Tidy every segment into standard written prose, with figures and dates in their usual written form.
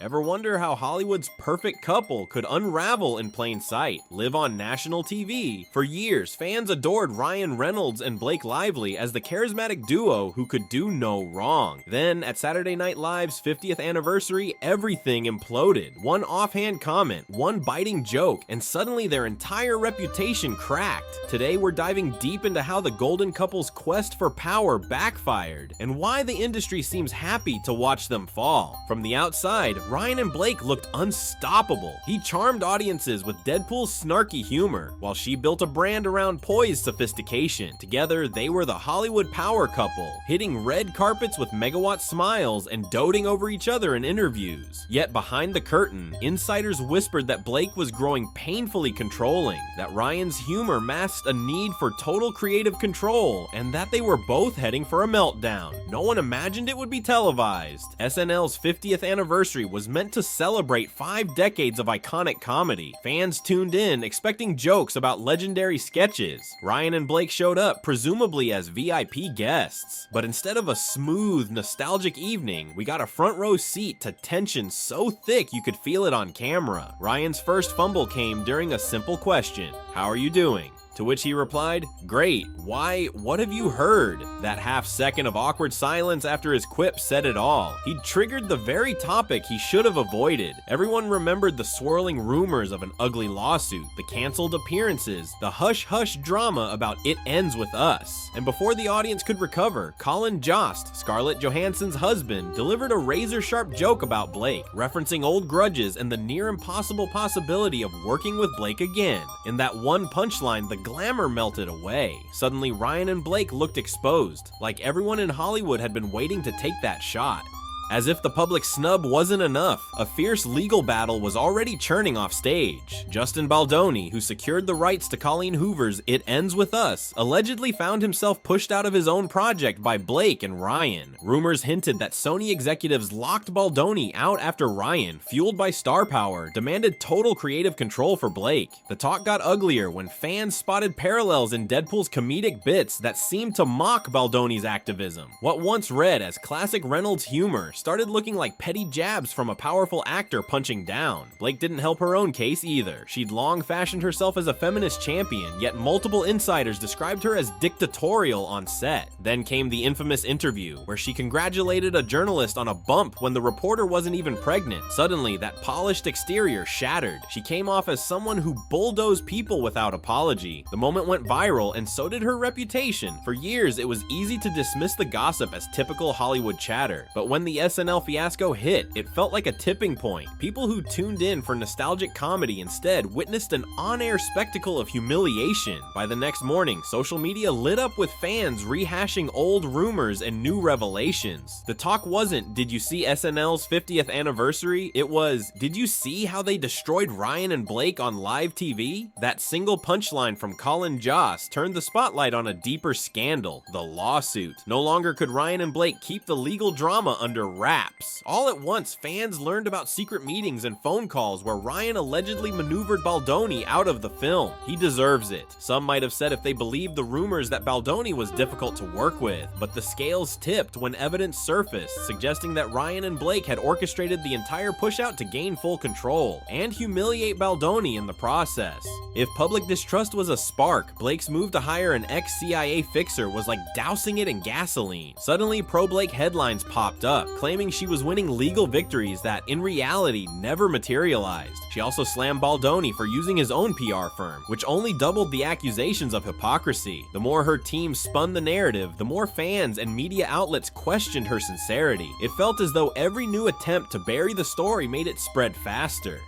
Ever wonder how Hollywood's perfect couple could unravel in plain sight, live on national TV? For years, fans adored Ryan Reynolds and Blake Lively as the charismatic duo who could do no wrong. Then, at Saturday Night Live's 50th anniversary, everything imploded. One offhand comment, one biting joke, and suddenly their entire reputation cracked. Today, we're diving deep into how the golden couple's quest for power backfired, and why the industry seems happy to watch them fall. From the outside, Ryan and Blake looked unstoppable. He charmed audiences with Deadpool's snarky humor, while she built a brand around poised sophistication. Together, they were the Hollywood power couple, hitting red carpets with megawatt smiles and doting over each other in interviews. Yet behind the curtain, insiders whispered that Blake was growing painfully controlling, that Ryan's humor masked a need for total creative control, and that they were both heading for a meltdown. No one imagined it would be televised. SNL's 50th anniversary was meant to celebrate 5 decades of iconic comedy. Fans tuned in expecting jokes about legendary sketches. Ryan and Blake showed up presumably as VIP guests, but instead of a smooth, nostalgic evening, we got a front row seat to tension so thick you could feel it on camera. Ryan's first fumble came during a simple question: "How are you doing?" To which he replied, "Great. Why, what have you heard?" That half second of awkward silence after his quip said it all. He'd triggered the very topic he should have avoided. Everyone remembered the swirling rumors of an ugly lawsuit, the canceled appearances, the hush-hush drama about It Ends With Us. And before the audience could recover, Colin Jost, Scarlett Johansson's husband, delivered a razor-sharp joke about Blake, referencing old grudges and the near-impossible possibility of working with Blake again. In that one punchline, the glamour melted away. Suddenly, Ryan and Blake looked exposed, like everyone in Hollywood had been waiting to take that shot. As if the public snub wasn't enough, a fierce legal battle was already churning off stage. Justin Baldoni, who secured the rights to Colleen Hoover's It Ends With Us, allegedly found himself pushed out of his own project by Blake and Ryan. Rumors hinted that Sony executives locked Baldoni out after Ryan, fueled by star power, demanded total creative control for Blake. The talk got uglier when fans spotted parallels in Deadpool's comedic bits that seemed to mock Baldoni's activism. What once read as classic Reynolds humor started looking like petty jabs from a powerful actor punching down. Blake didn't help her own case either. She'd long fashioned herself as a feminist champion, yet multiple insiders described her as dictatorial on set. Then came the infamous interview, where she congratulated a journalist on a bump when the reporter wasn't even pregnant. Suddenly, that polished exterior shattered. She came off as someone who bulldozed people without apology. The moment went viral, and so did her reputation. For years, it was easy to dismiss the gossip as typical Hollywood chatter, but when the SNL fiasco hit, it felt like a tipping point. People who tuned in for nostalgic comedy instead witnessed an on-air spectacle of humiliation. By the next morning, social media lit up with fans rehashing old rumors and new revelations. The talk wasn't, "Did you see SNL's 50th anniversary?" It was, "Did you see how they destroyed Ryan and Blake on live TV?" That single punchline from Colin Jost turned the spotlight on a deeper scandal, the lawsuit. No longer could Ryan and Blake keep the legal drama under wraps. All at once, fans learned about secret meetings and phone calls where Ryan allegedly maneuvered Baldoni out of the film. He deserves it. Some might have said if they believed the rumors that Baldoni was difficult to work with, but the scales tipped when evidence surfaced, suggesting that Ryan and Blake had orchestrated the entire push-out to gain full control, and humiliate Baldoni in the process. If public distrust was a spark, Blake's move to hire an ex-CIA fixer was like dousing it in gasoline. Suddenly, pro-Blake headlines popped up, claiming she was winning legal victories that, in reality, never materialized. She also slammed Baldoni for using his own PR firm, which only doubled the accusations of hypocrisy. The more her team spun the narrative, the more fans and media outlets questioned her sincerity. It felt as though every new attempt to bury the story made it spread faster.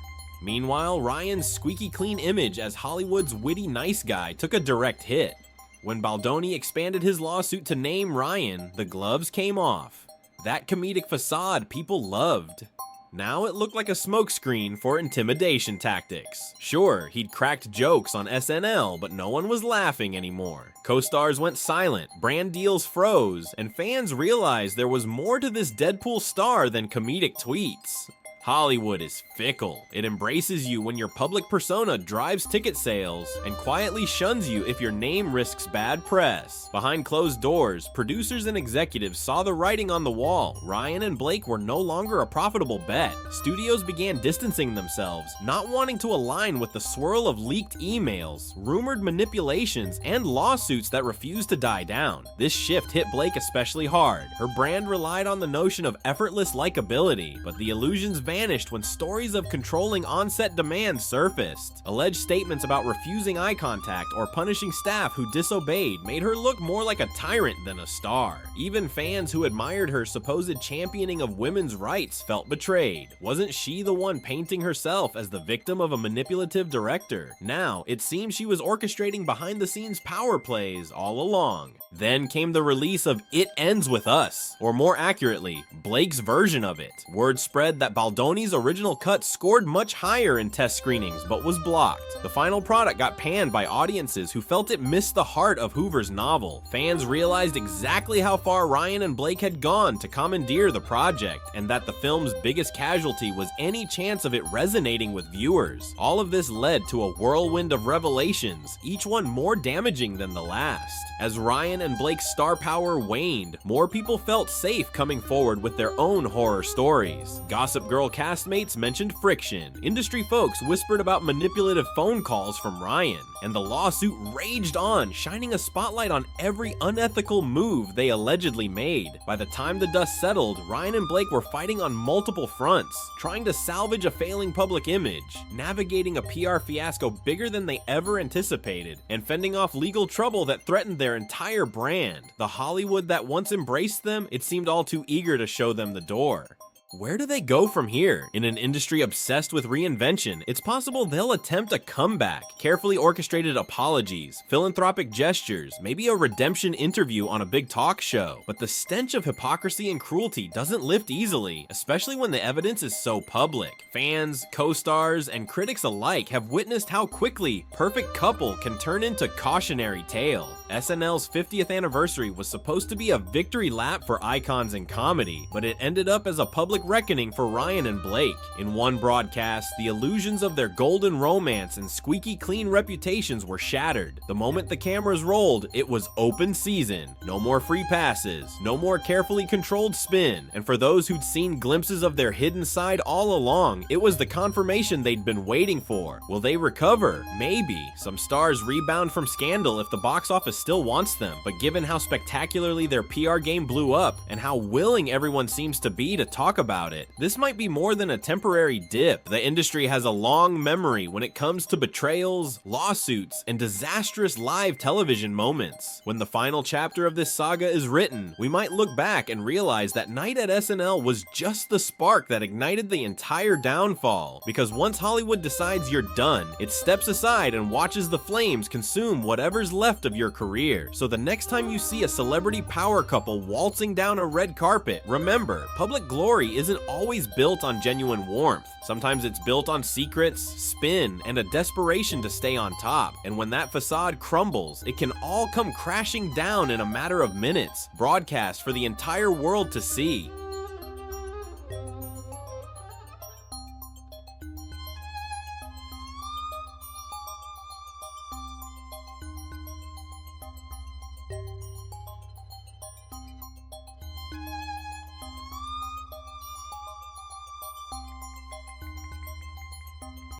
Meanwhile, Ryan's squeaky clean image as Hollywood's witty nice guy took a direct hit. When Baldoni expanded his lawsuit to name Ryan, the gloves came off. That comedic facade people loved. Now it looked like a smokescreen for intimidation tactics. Sure, he'd cracked jokes on SNL, but no one was laughing anymore. Co-stars went silent, brand deals froze, and fans realized there was more to this Deadpool star than comedic tweets. Hollywood is fickle. It embraces you when your public persona drives ticket sales and quietly shuns you if your name risks bad press. Behind closed doors, producers and executives saw the writing on the wall. Ryan and Blake were no longer a profitable bet. Studios began distancing themselves, not wanting to align with the swirl of leaked emails, rumored manipulations, and lawsuits that refused to die down. This shift hit Blake especially hard. Her brand relied on the notion of effortless likability, but the illusions vanished when stories of controlling on-set demands surfaced. Alleged statements about refusing eye contact or punishing staff who disobeyed made her look more like a tyrant than a star. Even fans who admired her supposed championing of women's rights felt betrayed. Wasn't she the one painting herself as the victim of a manipulative director? Now, it seems she was orchestrating behind-the-scenes power plays all along. Then came the release of It Ends With Us, or more accurately, Blake's version of it. Word spread that Baldoni's original cut scored much higher in test screenings, but was blocked. The final product got panned by audiences who felt it missed the heart of Hoover's novel. Fans realized exactly how far Ryan and Blake had gone to commandeer the project, and that the film's biggest casualty was any chance of it resonating with viewers. All of this led to a whirlwind of revelations, each one more damaging than the last. As Ryan and Blake's star power waned, more people felt safe coming forward with their own horror stories. Gossip Girl castmates mentioned friction, industry folks whispered about manipulative phone calls from Ryan, and the lawsuit raged on, shining a spotlight on every unethical move they allegedly made. By the time the dust settled, Ryan and Blake were fighting on multiple fronts, trying to salvage a failing public image, navigating a PR fiasco bigger than they ever anticipated, and fending off legal trouble that threatened their entire brand. The Hollywood that once embraced them, it seemed all too eager to show them the door. Where do they go from here? In an industry obsessed with reinvention, it's possible they'll attempt a comeback, carefully orchestrated apologies, philanthropic gestures, maybe a redemption interview on a big talk show. But the stench of hypocrisy and cruelty doesn't lift easily, especially when the evidence is so public. Fans, co-stars, and critics alike have witnessed how quickly Perfect Couple can turn into cautionary tale. SNL's 50th anniversary was supposed to be a victory lap for icons in comedy, but it ended up as a public reckoning for Ryan and Blake. In one broadcast, the illusions of their golden romance and squeaky clean reputations were shattered. The moment the cameras rolled, it was open season. No more free passes, no more carefully controlled spin, and for those who'd seen glimpses of their hidden side all along, it was the confirmation they'd been waiting for. Will they recover? Maybe. Some stars rebound from scandal if the box office still wants them, but given how spectacularly their PR game blew up and how willing everyone seems to be to talk about it, this might be more than a temporary dip. The industry has a long memory when it comes to betrayals, lawsuits, and disastrous live television moments. When the final chapter of this saga is written, we might look back and realize that Night at SNL was just the spark that ignited the entire downfall. Because once Hollywood decides you're done, it steps aside and watches the flames consume whatever's left of your career. So the next time you see a celebrity power couple waltzing down a red carpet, remember, public glory isn't always built on genuine warmth. Sometimes it's built on secrets, spin, and a desperation to stay on top. And when that facade crumbles, it can all come crashing down in a matter of minutes, broadcast for the entire world to see.